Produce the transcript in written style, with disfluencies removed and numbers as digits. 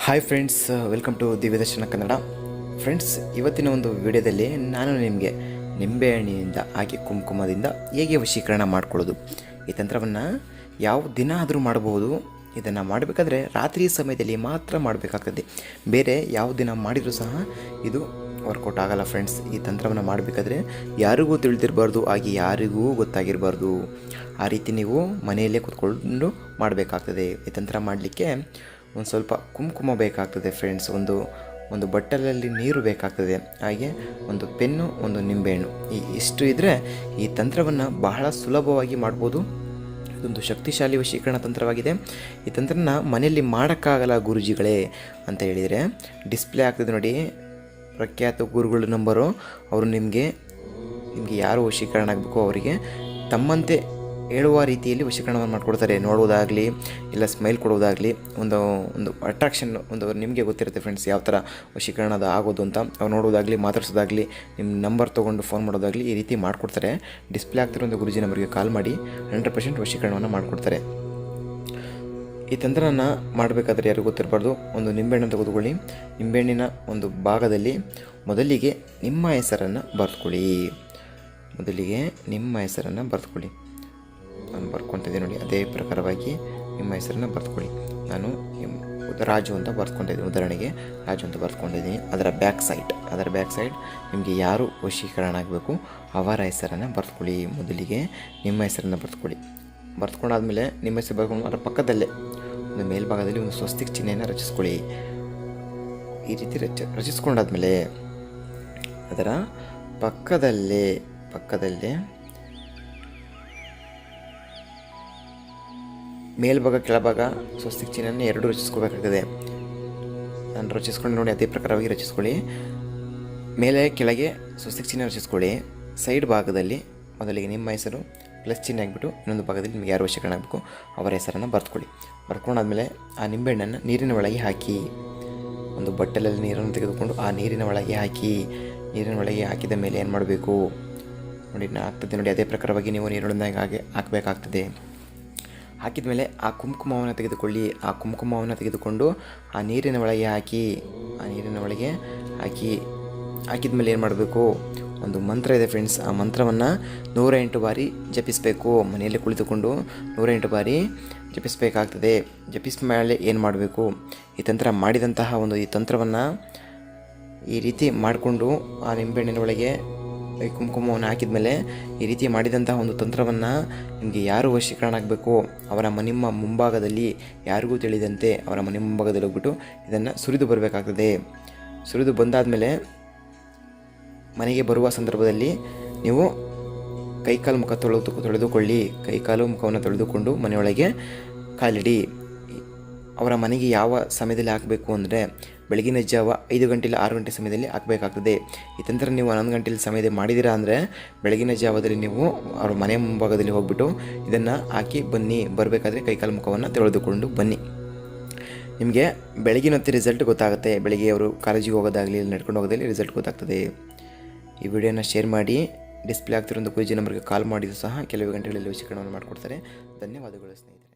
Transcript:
Hi friends, welcome to Divyadarshana Kannada. Friends, ಇವತ್ತಿನ ಒಂದು ವಿಡಿಯೋದಲ್ಲಿ ನಾನು ನಿಮಗೆ ನಿಂಬೆಹಣ್ಣಿನಿಂದ ಹಾಗೆ ಕುಂಕುಮದಿಂದ ಹೇಗೆ ವಶೀಕರಣ ಮಾಡ್ಕೊಳ್ಳೋದು, ಈ ತಂತ್ರವನ್ನು ಯಾವ ದಿನ ಆದರೂ ಮಾಡಬಹುದು. ಇದನ್ನು ಮಾಡಬೇಕಾದ್ರೆ ರಾತ್ರಿ ಸಮಯದಲ್ಲಿ ಮಾತ್ರ ಮಾಡಬೇಕಾಗ್ತದೆ. ಬೇರೆ ಯಾವ ದಿನ ಮಾಡಿದರೂ ಸಹ ಇದು ವರ್ಕೌಟ್ ಆಗಲ್ಲ ಫ್ರೆಂಡ್ಸ್. ಈ ತಂತ್ರವನ್ನು ಮಾಡಬೇಕಾದ್ರೆ ಯಾರಿಗೂ ತಿಳಿದಿರಬಾರ್ದು, ಹಾಗೆ ಯಾರಿಗೂ ಗೊತ್ತಾಗಿರಬಾರ್ದು. ಆ ರೀತಿ ನೀವು ಮನೆಯಲ್ಲೇ ಕೂತ್ಕೊಂಡು ಮಾಡಬೇಕಾಗ್ತದೆ. ಈ ತಂತ್ರ ಮಾಡಲಿಕ್ಕೆ ಒಂದು ಸ್ವಲ್ಪ ಕುಂಕುಮ ಬೇಕಾಗ್ತದೆ ಫ್ರೆಂಡ್ಸ್, ಒಂದು ಬಟ್ಟಲಲ್ಲಿ ನೀರು ಬೇಕಾಗ್ತದೆ, ಹಾಗೆ ಒಂದು ಪೆನ್ನು, ಒಂದು ನಿಂಬೆಹಣ್ಣು. ಇಷ್ಟು ಇದ್ದರೆ ಈ ತಂತ್ರವನ್ನು ಬಹಳ ಸುಲಭವಾಗಿ ಮಾಡ್ಬೋದು. ಇದೊಂದು ಶಕ್ತಿಶಾಲಿ ವಶೀಕರಣ ತಂತ್ರವಾಗಿದೆ. ಈ ತಂತ್ರನ ಮನೆಯಲ್ಲಿ ಮಾಡೋಕ್ಕಾಗಲ್ಲ ಗುರುಜಿಗಳೇ ಅಂತ ಹೇಳಿದರೆ ಡಿಸ್ಪ್ಲೇ ಆಗ್ತದೆ ನೋಡಿ, ಪ್ರಖ್ಯಾತ ಗುರುಗಳ ನಂಬರು. ಅವರು ನಿಮಗೆ ಯಾರು ವಶೀಕರಣ ಆಗಬೇಕು ಅವರಿಗೆ ತಮ್ಮಂತೆ ಹೇಳುವ ರೀತಿಯಲ್ಲಿ ವಶೀಕರಣವನ್ನು ಮಾಡಿಕೊಡ್ತಾರೆ. ನೋಡುವುದಾಗಲಿ ಇಲ್ಲ ಸ್ಮೈಲ್ ಕೊಡುವುದಾಗಲಿ, ಒಂದು ಅಟ್ರಾಕ್ಷನ್, ನಿಮಗೆ ಗೊತ್ತಿರುತ್ತೆ ಫ್ರೆಂಡ್ಸ್ ಯಾವ ಥರ ವಶೀಕರಣ ಆಗೋದು ಅಂತ. ಅವ್ರು ನೋಡೋದಾಗಲಿ, ಮಾತಾಡ್ಸೋದಾಗಲಿ, ನಿಮ್ಮ ನಂಬರ್ ತೊಗೊಂಡು ಫೋನ್ ಮಾಡೋದಾಗಲಿ ಈ ರೀತಿ ಮಾಡಿಕೊಡ್ತಾರೆ. ಡಿಸ್ಪ್ಲೇ ಆಗ್ತಿರೋ ಗುರುಜಿ ನಂಬರ್ಗೆ ಕಾಲ್ ಮಾಡಿ 100% ವಶೀಕರಣವನ್ನು ಮಾಡಿಕೊಡ್ತಾರೆ. ಈ ತಂತ್ರನ ಮಾಡಬೇಕಾದ್ರೆ ಯಾರಿಗೂ ಗೊತ್ತಿರಬಾರ್ದು. ಒಂದು ನಿಂಬೆಹಣ್ಣನ್ನು ತೆಗೆದುಕೊಳ್ಳಿ. ನಿಂಬೆಹಣ್ಣಿನ ಒಂದು ಭಾಗದಲ್ಲಿ ಮೊದಲಿಗೆ ನಿಮ್ಮ ಹೆಸರನ್ನು ಬರೆದುಕೊಳ್ಳಿ. ನಾನು ಬರ್ಕೊತಿದ್ದೆ ನೋಡಿ, ಅದೇ ಪ್ರಕಾರವಾಗಿ ನಿಮ್ಮ ಹೆಸರನ್ನು ಬರೆದುಕೊಳ್ಳಿ. ನಾನು ರಾಜು ಅಂತ ಬರ್ಕೊಂಡಿದ್ದೀನಿ, ಉದಾಹರಣೆಗೆ ರಾಜು ಅಂತ ಬರ್ಕೊಂಡಿದ್ದೀನಿ. ಅದರ ಬ್ಯಾಕ್ ಸೈಡ್ ನಿಮಗೆ ಯಾರು ವಶೀಕರಣ ಆಗಬೇಕು ಅವರ ಹೆಸರನ್ನು ಬರೆದುಕೊಳ್ಳಿ. ಮೊದಲಿಗೆ ನಿಮ್ಮ ಹೆಸರನ್ನು ಬರೆದುಕೊಂಡಾದ್ಮೇಲೆ ನಿಮ್ಮ ಹೆಸರು ಬರ್ಕೊಂಡು ಅದರ ಪಕ್ಕದಲ್ಲೇ ಒಂದು ಮೇಲ್ಭಾಗದಲ್ಲಿ ಒಂದು ಸ್ವಸ್ತಿಕ್ ಚಿಹ್ನೆಯನ್ನು ರಚಿಸ್ಕೊಳ್ಳಿ. ಈ ರೀತಿ ರಚಿಸ್ಕೊಂಡಾದ್ಮೇಲೆ ಅದರ ಪಕ್ಕದಲ್ಲೇ ಮೇಲ್ಭಾಗ ಕೆಳಭಾಗ ಸ್ವಸ್ತಿಕ್ ಚಿಹ್ನೆಯನ್ನು ಎರಡು ರಚಿಸ್ಕೋಬೇಕಾಗ್ತದೆ. ನಾನು ರಚಿಸ್ಕೊಂಡು ನೋಡಿ, ಅದೇ ಪ್ರಕಾರವಾಗಿ ರಚಿಸ್ಕೊಳ್ಳಿ. ಮೇಲೆ ಕೆಳಗೆ ಸ್ವಸ್ತಿಕ್ ಚಿಹ್ನೆ ರಚಿಸ್ಕೊಳ್ಳಿ. ಸೈಡ್ ಭಾಗದಲ್ಲಿ ಮೊದಲಿಗೆ ನಿಮ್ಮ ಹೆಸರು ಪ್ಲಸ್ ಚಿಹ್ನೆ ಆಗಿಬಿಟ್ಟು ಇನ್ನೊಂದು ಭಾಗದಲ್ಲಿ ನಿಮಗೆ ಯಾರು ವಶೀಕರಣ ಆಗಬೇಕು ಅವರ ಹೆಸರನ್ನು ಬರ್ತ್ಕೊಳ್ಳಿ. ಬರ್ಕೊಂಡಾದ್ಮೇಲೆ ಆ ನಿಂಬೆಹಣ್ಣನ್ನು ನೀರಿನ ಒಳಗೆ ಹಾಕಿ, ಒಂದು ಬಟ್ಟಲಲ್ಲಿ ನೀರನ್ನು ತೆಗೆದುಕೊಂಡು ಆ ನೀರಿನ ಒಳಗೆ ಹಾಕಿದ ಮೇಲೆ ಏನು ಮಾಡಬೇಕು ನೋಡಿ, ಆಗ್ತದೆ ನೋಡಿ, ಅದೇ ಪ್ರಕಾರವಾಗಿ ನೀವು ನೀರೊಳಗೆ ಹಾಕಬೇಕಾಗ್ತದೆ. ಹಾಕಿದ ಮೇಲೆ ಆ ಕುಂಕುಮವನ್ನು ತೆಗೆದುಕೊಳ್ಳಿ. ಆ ಕುಂಕುಮವನ್ನು ತೆಗೆದುಕೊಂಡು ಆ ನೀರಿನ ಒಳಗೆ ಹಾಕಿದ ಮೇಲೆ ಏನು ಮಾಡಬೇಕು, ಒಂದು ಮಂತ್ರ ಇದೆ ಫ್ರೆಂಡ್ಸ್. ಆ ಮಂತ್ರವನ್ನು 108 ಬಾರಿ ಜಪಿಸಬೇಕು. ಮನೆಯಲ್ಲಿ ಕುಳಿತುಕೊಂಡು 108 ಬಾರಿ ಜಪಿಸಬೇಕಾಗ್ತದೆ. ಜಪಿಸಿದ ಮೇಲೆ ಏನು ಮಾಡಬೇಕು, ಈ ತಂತ್ರ ಮಾಡಿದಂತಹ ಈ ತಂತ್ರವನ್ನು ಈ ರೀತಿ ಮಾಡಿಕೊಂಡು ಆ ನಿಂಬೆಹಣ್ಣಿನ ಒಳಗೆ ಈ ಕುಂಕುಮವನ್ನು ಹಾಕಿದ ಮೇಲೆ ಈ ರೀತಿ ಮಾಡಿದಂತಹ ಒಂದು ತಂತ್ರವನ್ನು ನಿಮಗೆ ಯಾರು ವಶೀಕರಣ ಆಗಬೇಕು ಅವರ ನಿಮ್ಮ ಮುಂಭಾಗದಲ್ಲಿ, ಯಾರಿಗೂ ತಿಳಿದಂತೆ ಅವರ ಮನೆ ಮುಂಭಾಗದಲ್ಲಿ ಹೋಗ್ಬಿಟ್ಟು ಇದನ್ನು ಸುರಿದು ಬರಬೇಕಾಗ್ತದೆ. ಸುರಿದು ಬಂದಾದಮೇಲೆ ಮನೆಗೆ ಬರುವ ಸಂದರ್ಭದಲ್ಲಿ ನೀವು ಕೈಕಾಲು ಮುಖ ತೊಳೆದುಕೊಳ್ಳಿ. ಕೈಕಾಲು ಮುಖವನ್ನು ತೊಳೆದುಕೊಂಡು ಮನೆಯೊಳಗೆ ಕಾಲಿಡಿ. ಅವರ ಮನೆಗೆ ಯಾವ ಸಮಯದಲ್ಲಿ ಹಾಕಬೇಕು ಅಂದರೆ ಬೆಳಗಿನ ಜಾವ 5 ಗಂಟೆ ಇಲ್ಲ 6 ಗಂಟೆ ಸಮಯದಲ್ಲಿ ಹಾಕಬೇಕಾಗ್ತದೆ. ಈ ತಂತ್ರ ನೀವು 11 ಗಂಟೆಯಲ್ಲಿ ಸಮಯದಲ್ಲಿ ಮಾಡಿದ್ದೀರಾ ಅಂದರೆ ಬೆಳಗಿನ ಜಾವದಲ್ಲಿ ನೀವು ಅವರ ಮನೆ ಮುಂಭಾಗದಲ್ಲಿ ಹೋಗ್ಬಿಟ್ಟು ಇದನ್ನು ಹಾಕಿ ಬನ್ನಿ. ಬರಬೇಕಾದ್ರೆ ಕೈಕಾಲು ಮುಖವನ್ನು ತೊಳೆದುಕೊಂಡು ಬನ್ನಿ. ನಿಮಗೆ ಬೆಳಗಿನ ಹೊತ್ತು ರಿಸಲ್ಟ್ ಗೊತ್ತಾಗುತ್ತೆ. ಬೆಳಗ್ಗೆ ಅವರು ಕಾಲೇಜಿಗೆ ಹೋಗೋದಾಗಲಿ ನಡ್ಕೊಂಡು ಹೋಗೋದಾಗಲಿ ರಿಸಲ್ಟ್ ಗೊತ್ತಾಗ್ತದೆ. ಈ ವಿಡಿಯೋನ ಶೇರ್ ಮಾಡಿ. ಡಿಸ್ಪ್ಲೇ ಆಗ್ತಿರೋ ಗುರುಜಿ ನಂಬರ್ಗೆ ಕಾಲ್ ಮಾಡಿದ್ದು ಸಹ ಕೆಲವು ಗಂಟೆಗಳಲ್ಲಿ ವಶೀಕರಣವನ್ನು ಮಾಡಿಕೊಡ್ತಾರೆ. ಧನ್ಯವಾದಗಳು ಸ್ನೇಹಿತರೆ.